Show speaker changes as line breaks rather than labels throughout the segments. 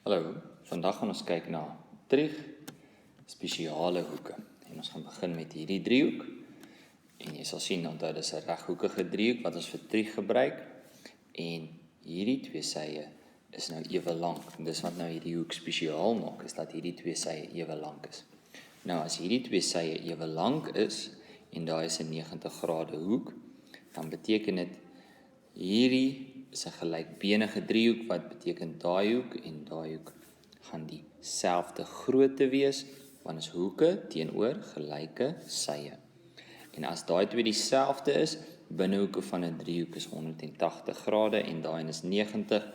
Hallo, vandag gaan ons kyk na trig spesiale hoeke. En ons gaan begin met hierdie driehoek. En jy sal sien, onthou dis 'n reghoekige driehoek wat ons vir trig gebruik. En hierdie twee sye is nou ewe lank. En dis wat nou hierdie hoek spesiaal maak, is dat hierdie twee sye ewe lank is. Nou as hierdie twee sye ewe lank is en daar is 'n 90 grade hoek, dan beteken dit hierdie is 'n gelykbenige driehoek wat beteken daai hoek en daai hoek gaan dieselfde grootte wees, want is hoeke teenoor gelyke sye. En as daai twee dieselfde is, binnehoeke van 'n driehoek is 180 grade en daai is 90,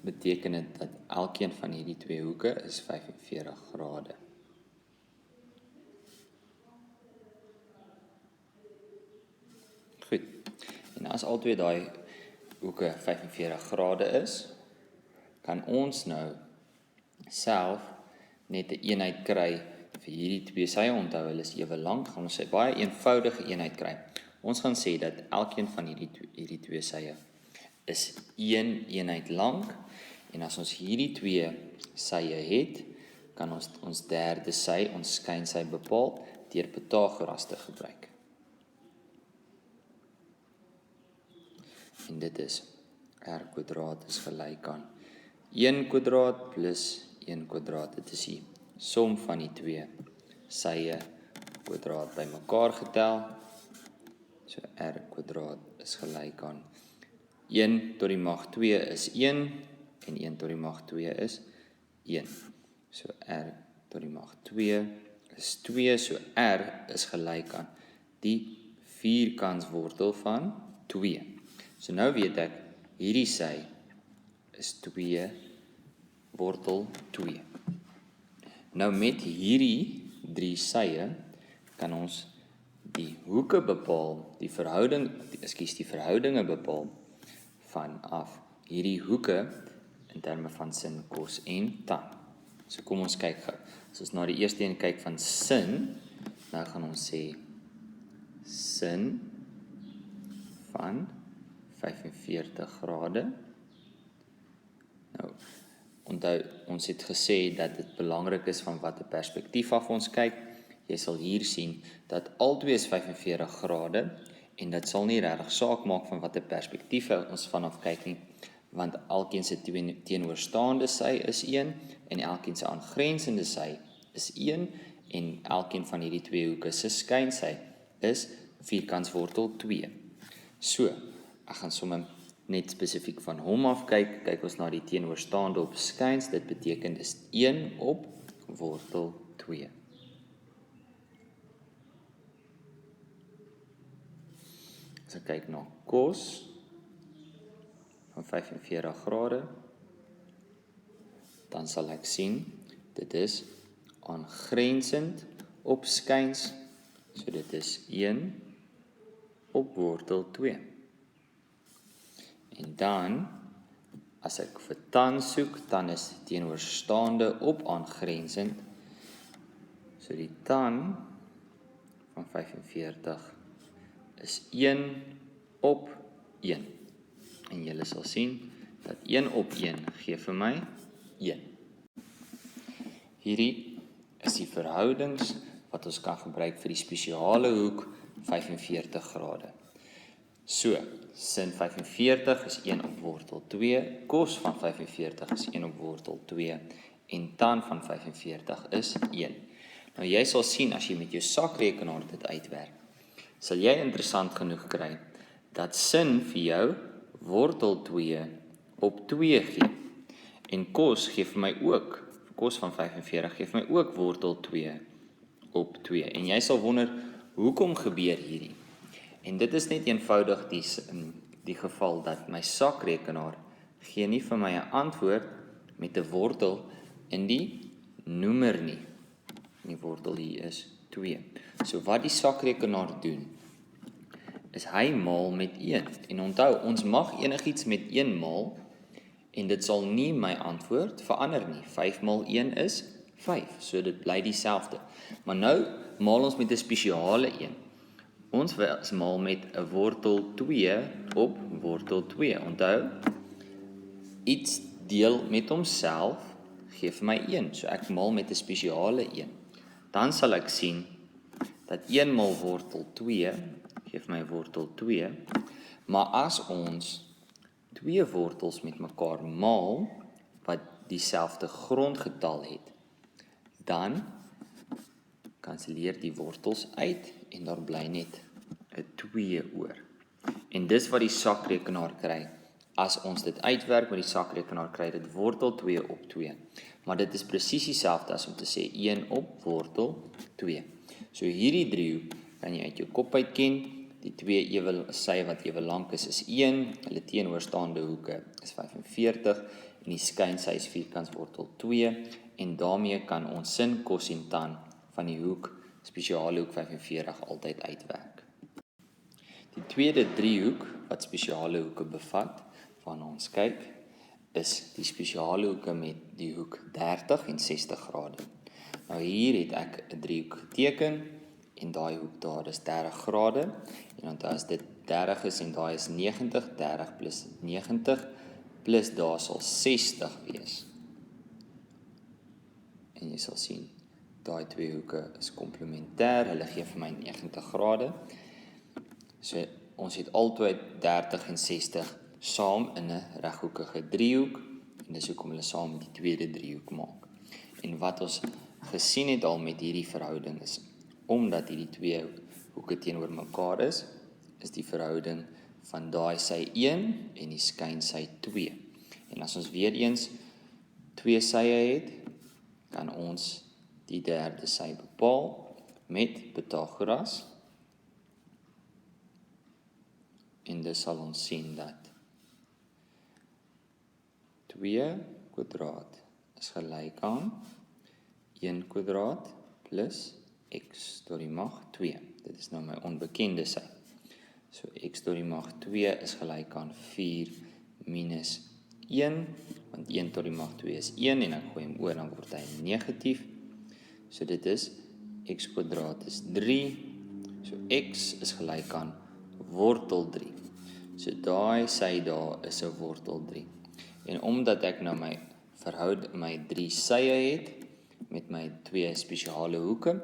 beteken dit dat elkeen van hierdie twee hoeke is 45 grade. Goed. En as albei daai hoeke 45 grade is, kan ons nou self net 'n eenheid kry vir hierdie twee sye. Onthou, hulle is ewe lank, gaan ons 'n baie eenvoudige eenheid kry. Ons gaan sê dat elkeen van hierdie twee sye is een eenheid lank, en as ons hierdie twee sye het, kan ons derde sy, ons skynsy bepaal deur Pythagoras te gebruik. En dit is r² is gelyk aan 1² plus 1². Dit is die som van die twee sye kwadraat bymekaar getel. So r² is gelyk aan 1 tot die mag 2 is 1 en 1 tot die mag 2 is 1. So r tot die mag 2 is 2. So r is gelyk aan die vierkantswortel van 2. So nou weet ek, hierdie sy is 2 wortel 2. Nou met hierdie drie sye kan ons die hoeke bepaal, die verhoudinge bepaal vanaf hierdie hoeke in terme van sin, kos en tan. So kom ons kyk gou. As ons na die eerste een kyk van sin, nou gaan ons sê sin van 45 grade. Nou, onthou, ons het gesê dat dit belangrik is van watter perspektief af ons kyk. Jy sal hier sien dat albei is 45 grade en dit sal nie regtig saak maak van watter perspektief ons vanaf kyk nie, want elkeen se teenoorstaande sy is 1 en elkeen se aangrensende sy is 1 en elkeen van hierdie twee hoeke se skynsy is vierkantswortel 2. So, ek gaan sommer net spesifiek van hom af kyk. Kyk ons na die teenoorstaande op skyns, dit beteken dis 1 op wortel 2. As ek kyk na kos van 45 grade, dan sal ek sien, dit is aangrensend op skyns, so dit is 1 op wortel 2. En dan, as ek vir tan soek, dan is teenoorstaande op aangrensend, so die tan van 45 is 1 op 1. En julle sal sien dat 1 op 1 gee vir my 1. Hierdie is die verhoudings wat ons kan gebruik vir die spesiale hoek 45 grade. So, sin 45 is 1 op wortel 2, kos van 45 is 1 op wortel 2 en tan van 45 is 1. Nou jy sal sien as jy met jou sakrekenaar dit uitwerk, sal jy interessant genoeg kry dat sin vir jou wortel 2 op 2 gee. En kos gee vir my ook, kos van 45 gee vir my ook wortel 2 op 2. En jy sal wonder, hoekom gebeur hierdie? En dit is net eenvoudig die geval dat my sakrekenaar gee nie vir my 'n antwoord met 'n wortel in die noemer nie. Die wortel hier is 2. So wat die sakrekenaar doen, is hy maal met 1. En onthou, ons mag enigiets met 1 maal, en dit sal nie my antwoord verander nie. 5 maal 1 is 5, so dit bly dieselfde. Maar nou maal ons met 'n spesiale een. Ons maal met 'n wortel 2 op wortel 2. Onthou, iets deel met homself, gee vir my 1. So ek maal met 'n spesiale 1. Dan sal ek sien dat 1 maal wortel 2, gee vir my wortel 2, maar as ons 2 wortels met mekaar maal, wat dieselfde grondgetal het, dan kanselleer die wortels uit en daar bly net 'n 2 oor. En dis wat die sakrekenaar kry. As ons dit uitwerk met die sakrekenaar, kry dit wortel 2 op 2. Maar dit is presies dieselfde as om te sê 1 op wortel 2. So hierdie driehoek kan jy uit jou kop uit ken. Die 2 sy wat ewe lank is 1, hulle teenoorstaande hoeke is 45 en die skynsy is vierkants wortel 2 en daarmee kan ons sin, kos en tan van die hoek, spesiale hoek 45 altyd uitwerk. Die tweede driehoek wat spesiale hoeke bevat, waarna ons kyk, is die spesiale hoeke met die hoek 30 en 60 grade. Nou hier het ek 'n driehoek geteken en daai hoek daar is 30 grade en onthou as dit 30 is en daai is 90, 30 plus 90 plus daar sal 60 wees. En jy sal sien, daai twee hoeke is komplementêr, hulle gee vir my 90 grade. So ons het altyd 30 en 60 saam in 'n reghoekige driehoek en dis hoekom hulle saam die tweede driehoek maak. En wat ons gesien het al met hierdie verhouding is, omdat hierdie twee hoeke teenoor mekaar is die verhouding van daai sy 1 en die skynsy 2. En as ons weer eens 2 sye het, kan ons die derde sy bepaal met Pythagoras. En dus sal ons sien dat 2 kwadraat is gelyk aan 1 kwadraat plus x tot die mag 2. Dit is nou my onbekende sy. So x tot die mag 2 is gelyk aan 4 minus 1, want 1 tot die mag 2 is 1 en ek gooi hom oor, dan word hy negatief. So dit is x kwadraat is 3, so x is gelyk aan wortel 3. So daai sy daar is 'n wortel 3. En omdat ek nou my 3 sye het met my 2 spesiale hoeke,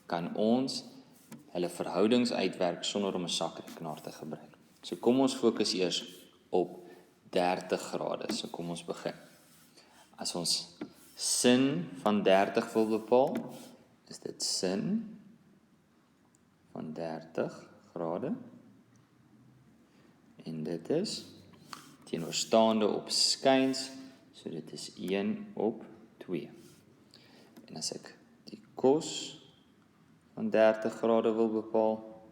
kan ons hulle verhoudings uitwerk sonder om 'n sakrekenaar te gebruik. So kom ons fokus eers op 30 grade. So kom ons begin. As ons sin van 30 wil bepaal, is dit sin van 30 grade. En dit is teenoorstaande op skyns, so dit is 1 op 2. En as ek die kos van 30 grade wil bepaal,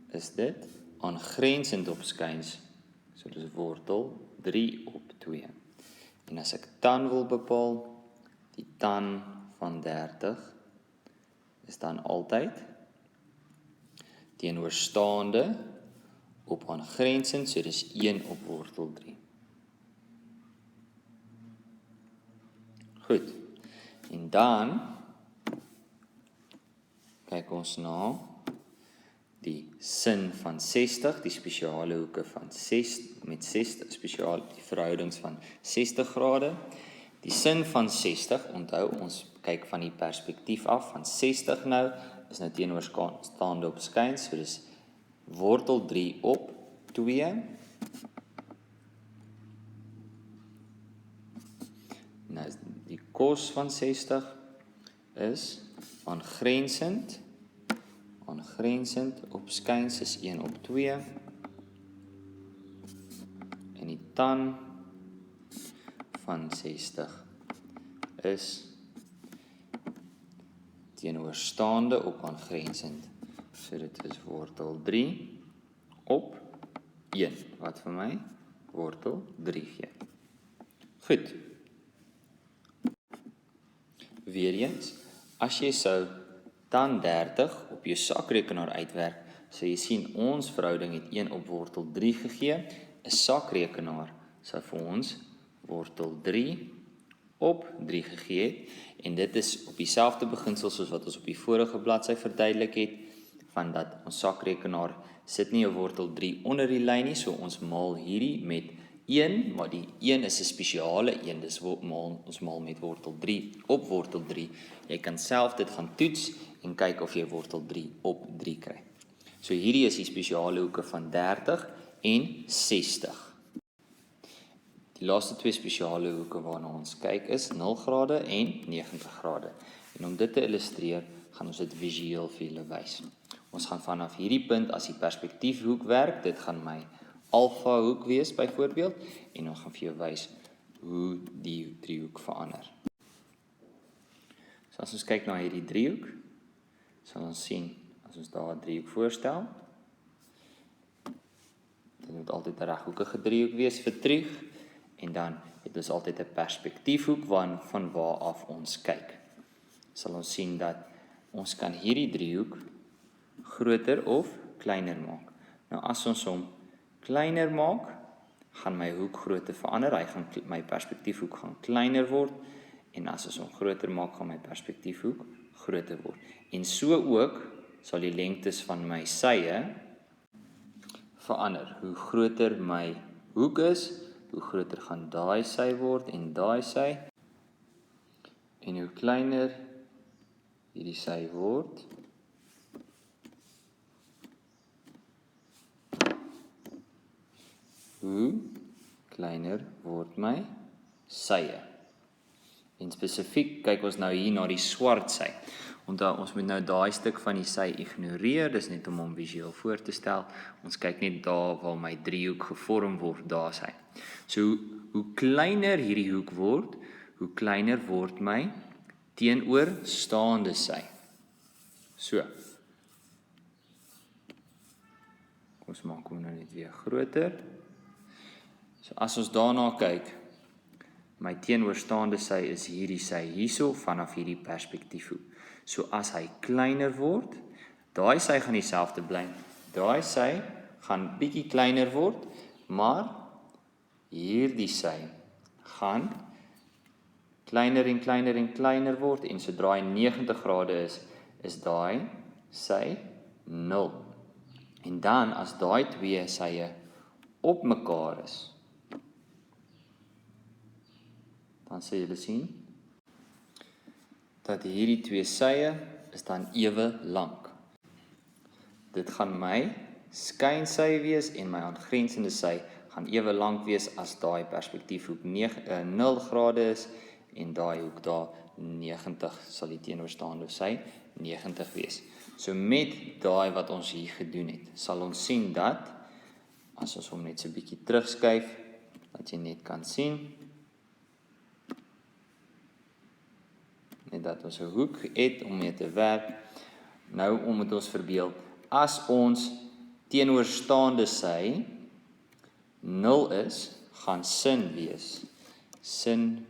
is dit aangrensend op skyns, so dit is wortel 3 op 2. En as ek tan wil bepaal, die tan van 30 is dan altyd teenoorstaande op aangrensend, so dit is 1 op wortel 3. Goed, en dan kyk ons na die sin van 60, die spesiale hoeke van 6 met 60, spesiaal die verhoudings van 60 grade. Die sin van 60, onthou ons kyk van die perspektief af van 60 nou, is nou teenoorstaande op skyns, so dis wortel 3 op 2. Nou die kos van 60 is aangrensend op skyns is 1 op 2. En die tan van 60 is teenoorstaande op aangrensend. So dit is wortel 3 op 1, wat vir my wortel 3 gee. Goed. Weereens, as jy sou tan 30 op jou sakrekenaar uitwerk, so jy sien ons verhouding het 1 op wortel 3 gegee, 'n sakrekenaar sou vir ons wortel 3 op 3 gegee het, en dit is op dieselfde beginsel soos wat ons op die vorige bladsy verduidelik het, van dat ons sakrekenaar sit nie 'n wortel 3 onder die lyn nie, so ons maal hierdie met 1, maar die 1 is 'n spesiale 1, dis ons maal met wortel 3 op wortel 3. Jy kan self dit gaan toets en kyk of jy wortel 3 op 3 kry. So hierdie is die spesiale hoeke van 30 en 60. Die laaste twee spesiale hoeke waarna ons kyk is 0 grade en 90 grade. En om dit te illustreer, gaan ons dit visueel vir julle wys. Ons gaan vanaf hierdie punt as die perspektiefhoek werk, dit gaan my alfa hoek wees byvoorbeeld, en ons gaan vir jou wys hoe die driehoek verander. So as ons kyk na hierdie driehoek, sal ons sien, as ons daar 'n driehoek voorstel, dit moet altyd 'n reghoekige driehoek wees vir terug, en dan het ons altyd 'n perspektiefhoek van waar af ons kyk. Sal ons sien dat ons kan hierdie driehoek groter of kleiner maak. Nou as ons hom kleiner maak, gaan my hoekgrootte verander, my perspektiefhoek gaan kleiner word, en as ons hom groter maak, gaan my perspektiefhoek groter word. En so ook sal die lengtes van my sye verander. Hoe groter my hoek is, hoe groter gaan daai sy word en daai sy, en hoe kleiner hierdie sy word, hoe kleiner word my sye. En spesifiek kyk ons nou hier na die swart sy. Onthou, ons moet nou daai stuk van die sy ignoreer, dis net om hom visueel voor te stel. Ons kyk net daar waar my driehoek gevorm word, daar sy. So, hoe kleiner hierdie hoek word, hoe kleiner word my teenoorstaande sy. So. Ons maak hom nou net weer groter. So as ons daarna kyk, my teenoorstaande sy is hierdie sy hierso vanaf hierdie perspektiefhoek. So as hy kleiner word, daai sy gaan dieselfde bly. Daai sy gaan bietjie kleiner word, maar hierdie sy gaan kleiner en kleiner en kleiner word, en sodra hy 90 grade is daai sy 0. En dan as daai twee sye op mekaar is, dan sal julle sien dat hierdie twee sye is dan ewe lank. Dit gaan my skynsy wees en my aangrensende sy gaan ewe lank wees as daai perspektiefhoek 0 grade is en daai hoek daar 90 sal die teenoorstaande sy 90 wees. So met daai wat ons hier gedoen het, sal ons sien dat as ons hom net so 'n bietjie terugskuif, dat jy net kan sien net dat ons 'n hoek het om mee te werk. Nou om met ons verbeel, as ons teenoorstaande sy 0 is, gaan sin wees. Sin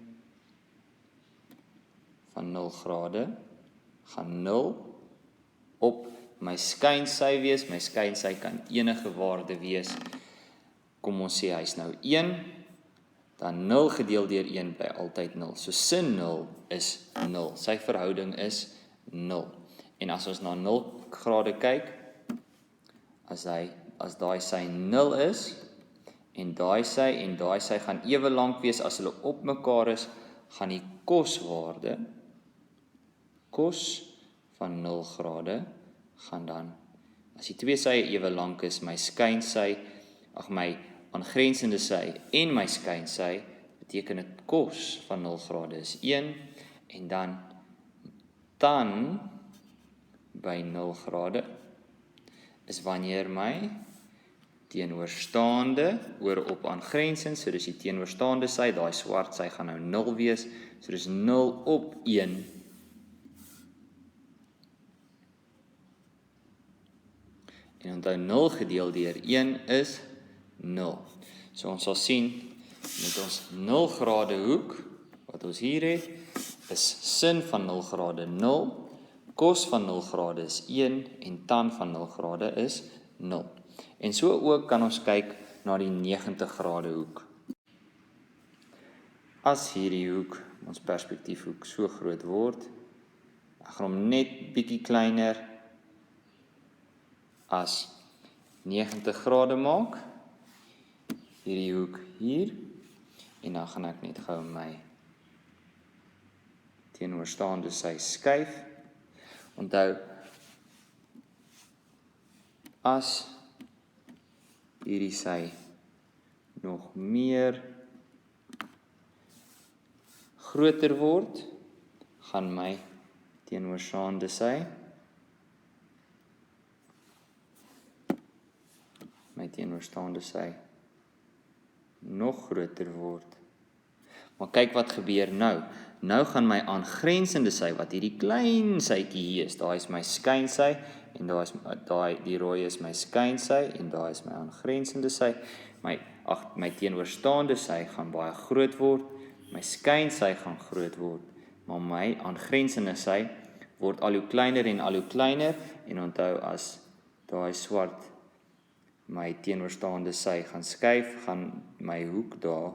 van 0 grade gaan 0 op my skynsy wees. My skynsy kan enige waarde wees. Kom ons sê hy's nou 1, dan 0 gedeel deur 1 bly altyd 0. So sin 0 is 0. Sy verhouding is 0. En as ons na 0 grade kyk, as daai sy 0 is, en daai sy gaan ewe lank wees as hulle op mekaar is, gaan die koswaarde, kos van 0 grade, gaan dan, as die twee sye ewe lank is, my skynsy, my aangrensende sy en my skynsy, beteken dit kos van 0 grade is 1, en dan tan by 0 grade is wanneer my teenoorstaande oor op aangrensend, so dis die teenoorstaande sy, daai swart sy gaan nou 0 wees, so dis 0 op 1, en onthou 0 gedeel deur 1 is 0. So ons sal sien, met ons 0 grade hoek, wat ons hier het, is sin van 0 grade 0, kos van 0 grade is 1, en tan van 0 grade is 0. En so ook kan ons kyk na die 90 grade hoek. As hierdie hoek, ons perspektiefhoek, so groot word, ek gaan hom net bietjie kleiner as 90 grade maak. hierdie hoek hier, en dan gaan ek net gou my teenoorstaande sy skuif. Onthou, as hierdie sy nog meer groter word, gaan my teenoorstaande sy nog groter word. Maar kyk wat gebeur nou. Nou gaan my aangrensende sy, wat hierdie klein sytjie hier is, daar is my skynsy, en die rooi is my skynsy, en daar is my aangrensende sy. My teenoorstaande sy gaan baie groot word, my skynsy gaan groot word, maar my aangrensende sy word al hoe kleiner en al hoe kleiner, en onthou as daai swart my teenoorstaande sy gaan skuif, gaan my hoek daar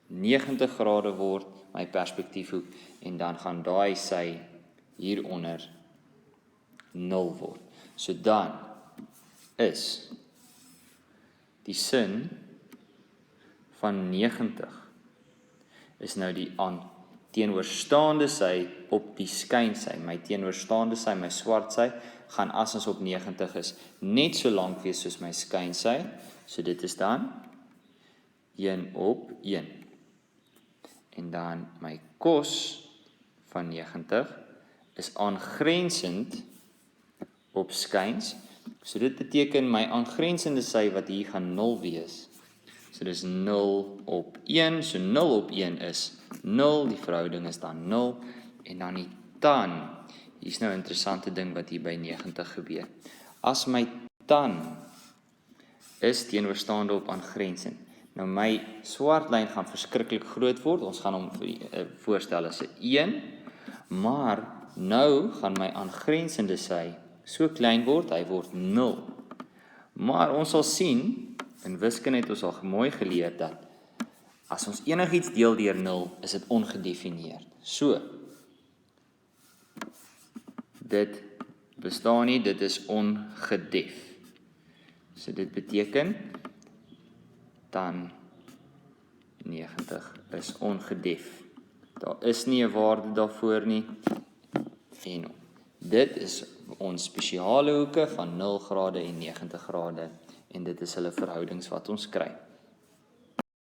90 grade word, my perspektiefhoek, en dan gaan daai sy hieronder 0 word. So dan is die sin van 90 is nou die teenoorstaande sy op die skynsy. My teenoorstaande sy, my swart sy, gaan as ons op 90 is, net so lank wees soos my skynsy. So dit is dan 1 op 1. En dan my cos van 90 is aangrensend op skyns. So dit beteken my aangrensende sy wat hier gaan 0 wees. So dis 0 op 1. So 0 op 1 is 0. Die verhouding is dan 0. En dan die tan. Hier is nou 'n interessante ding wat hier by 90 gebeur. As my tan is teenoorstaande op aangrensend. Nou my swart lyn gaan verskriklik groot word. Ons gaan hom voorstel as 'n 1. Maar nou gaan my aangrensende sy so klein word, hy word 0. Maar ons sal sien, in wiskunde het ons al mooi geleer dat as ons enigiets deel deur 0, is dit ongedefinieerd. So, dit bestaan nie, dit is ongedef. So dit beteken, dan 90 is ongedef. Daar is nie 'n waarde daarvoor nie. En dit is ons spesiale hoeke van 0 grade en 90 grade. En dit is hulle verhoudings wat ons kry.